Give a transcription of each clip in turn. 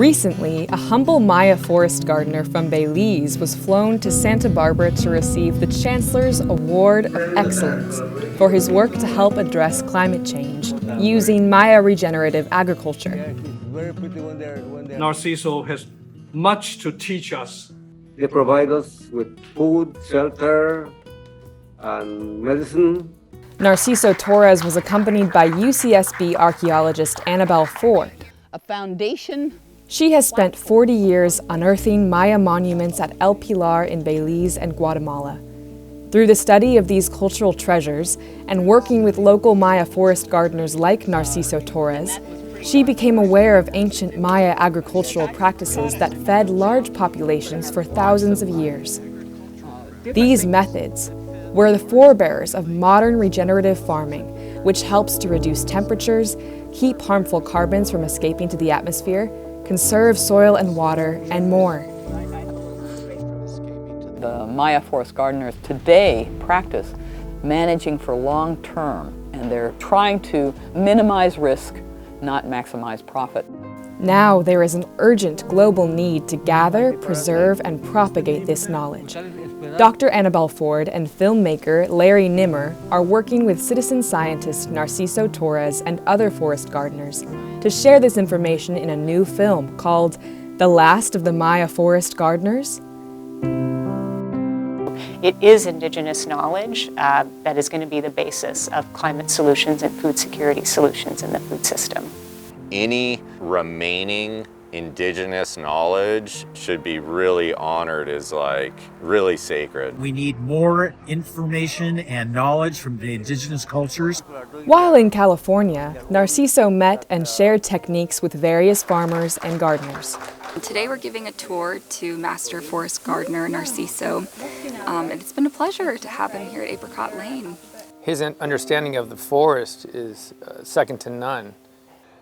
Recently, a humble Maya forest gardener from Belize was flown to Santa Barbara to receive the Chancellor's Award of Excellence for his work to help address climate change using Maya regenerative agriculture. Narciso has much to teach us. They provide us with food, shelter, and medicine. Narciso Torres was accompanied by UCSB archaeologist Annabelle Ford. A foundation. She has spent 40 years unearthing Maya monuments at El Pilar in Belize and Guatemala. Through the study of these cultural treasures and working with local Maya forest gardeners like Narciso Torres, she became aware of ancient Maya agricultural practices that fed large populations for thousands of years. These methods were the forebearers of modern regenerative farming, which helps to reduce temperatures, keep harmful carbons from escaping to the atmosphere, conserve soil and water, and more. The Maya forest gardeners today practice managing for long term, and they're trying to minimize risk, not maximize profit. Now there is an urgent global need to gather, preserve, and propagate this knowledge. Dr. Annabelle Ford and filmmaker Larry Nimmer are working with citizen scientist Narciso Torres and other forest gardeners to share this information in a new film called The Last of the Maya Forest Gardeners. It is indigenous knowledge that is going to be the basis of climate solutions and food security solutions in the food system. Any remaining indigenous knowledge should be really honored as really sacred. We need more information and knowledge from the indigenous cultures. While in California, Narciso met and shared techniques with various farmers and gardeners. Today we're giving a tour to Master Forest Gardener Narciso, and it's been a pleasure to have him here at Apricot Lane. His understanding of the forest is second to none.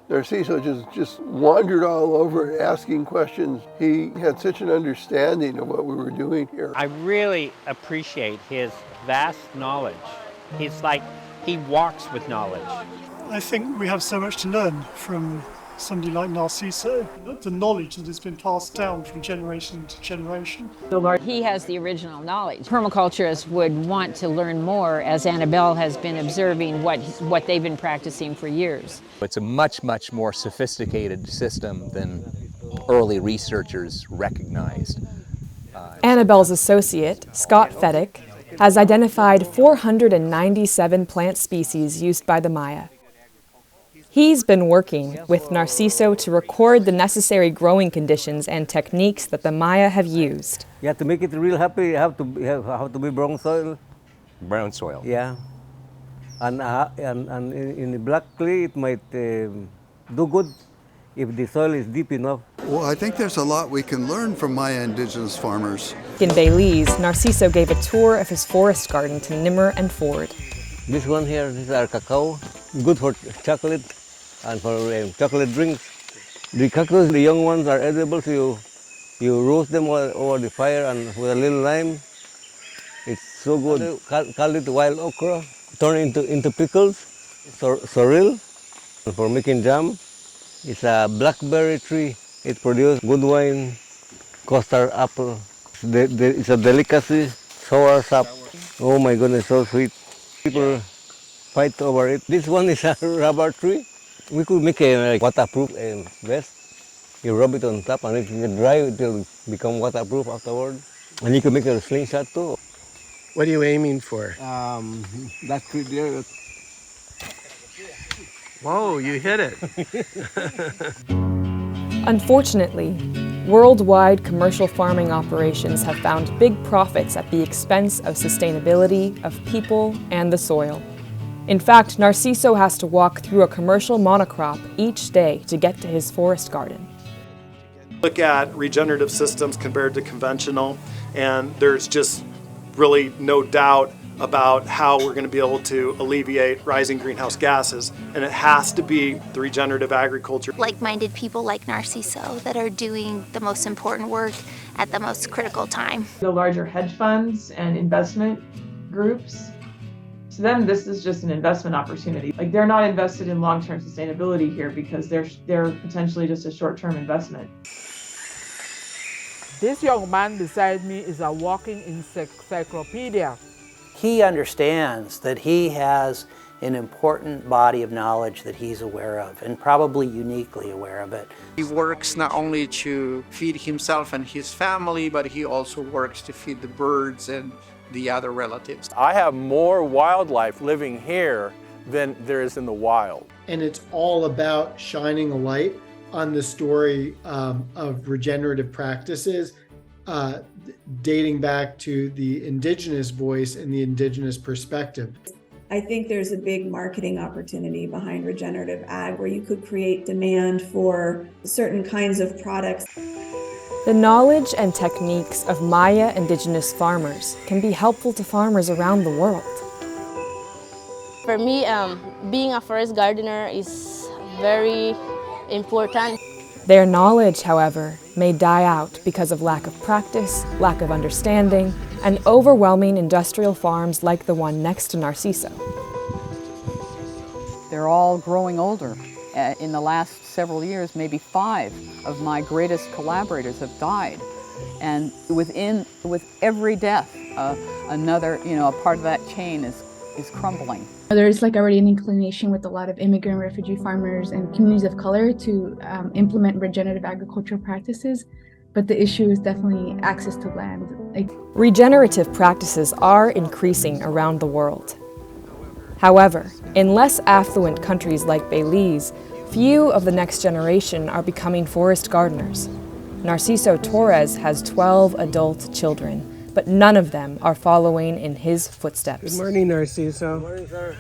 Narciso just wandered all over asking questions. He had such an understanding of what we were doing here. I really appreciate his vast knowledge. He's like, he walks with knowledge. I think we have so much to learn from somebody like Narciso. The knowledge that has been passed down from generation to generation. He has the original knowledge. Permaculturists would want to learn more, as Anabel has been observing what they've been practicing for years. It's a much, much more sophisticated system than early researchers recognized. Annabelle's associate, Scott Feddick, has identified 497 plant species used by the Maya. He's been working with Narciso to record the necessary growing conditions and techniques that the Maya have used. You have to make it real happy, you have to be brown soil. Brown soil. Yeah. And in the black clay, it might do good if the soil is deep enough. Well, I think there's a lot we can learn from Maya indigenous farmers. In Belize, Narciso gave a tour of his forest garden to Nimmer and Ford. This one here, these are cacao, good for chocolate and for chocolate drinks. The cactus, the young ones are edible, so you roast them over the fire and with a little lime. It's so good. Call it wild okra. Turn into pickles, sorrel, for making jam. It's a blackberry tree. It produces good wine, custard apple. It's a delicacy, sour sap. Oh my goodness, so sweet. People fight over it. This one is a rubber tree. We could make a waterproof vest. You rub it on top and it can dry, it will become waterproof afterward. And you can make a slingshot too. What are you aiming for? That tree there. Whoa, you hit it. Unfortunately, worldwide commercial farming operations have found big profits at the expense of sustainability, of people, and the soil. In fact, Narciso has to walk through a commercial monocrop each day to get to his forest garden. Look at regenerative systems compared to conventional, and there's just really no doubt about how we're going to be able to alleviate rising greenhouse gases, and it has to be the regenerative agriculture. Like-minded people like Narciso that are doing the most important work at the most critical time. The larger hedge funds and investment groups to them, this is just an investment opportunity. Like, they're not invested in long-term sustainability here because they're potentially just a short-term investment. This young man beside me is a walking encyclopedia. He understands that he has an important body of knowledge that he's aware of, and probably uniquely aware of it. He works not only to feed himself and his family, but he also works to feed the birds and the other relatives. I have more wildlife living here than there is in the wild. And it's all about shining a light on the story of regenerative practices, dating back to the indigenous voice and the indigenous perspective. I think there's a big marketing opportunity behind regenerative ag where you could create demand for certain kinds of products. The knowledge and techniques of Maya indigenous farmers can be helpful to farmers around the world. For me, being a forest gardener is very important. Their knowledge, however, may die out because of lack of practice, lack of understanding, and overwhelming industrial farms like the one next to Narciso. They're all growing older. In the last several years, maybe 5 of my greatest collaborators have died. And with every death, another, a part of that chain is crumbling. There's already an inclination with a lot of immigrant refugee farmers and communities of color to implement regenerative agricultural practices, but the issue is definitely access to land. Regenerative practices are increasing around the world. However, in less affluent countries like Belize, few of the next generation are becoming forest gardeners. Narciso Torres has 12 adult children, but none of them are following in his footsteps. Good morning, Narciso. Good morning, sir.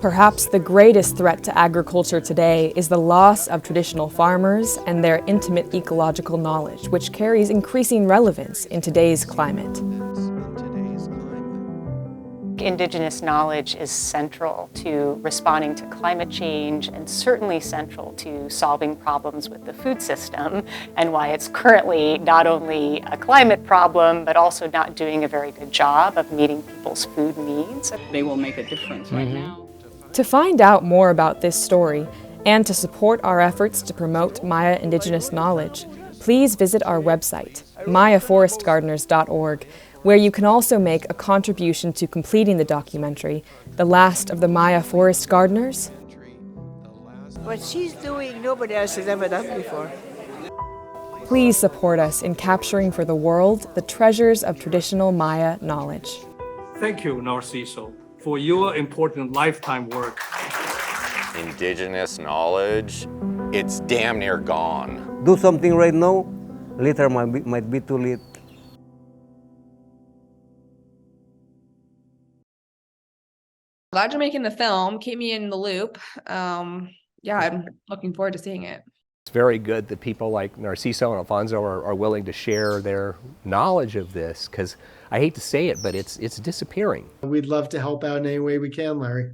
Perhaps the greatest threat to agriculture today is the loss of traditional farmers and their intimate ecological knowledge, which carries increasing relevance in today's climate. Indigenous knowledge is central to responding to climate change and certainly central to solving problems with the food system, and why it's currently not only a climate problem but also not doing a very good job of meeting people's food needs. They will make a difference right now. To find out more about this story and to support our efforts to promote Maya indigenous knowledge, please visit our website, mayaforestgardeners.org, where you can also make a contribution to completing the documentary, The Last of the Maya Forest Gardeners. What she's doing, nobody else has ever done before. Please support us in capturing for the world the treasures of traditional Maya knowledge. Thank you, Narciso, for your important lifetime work. Indigenous knowledge, it's damn near gone. Do something right now, later might be too late. Glad you're making the film. Keep me in the loop. Yeah, I'm looking forward to seeing it. It's very good that people like Narciso and Alfonso are willing to share their knowledge of this, because I hate to say it, but it's disappearing. We'd love to help out in any way we can, Larry.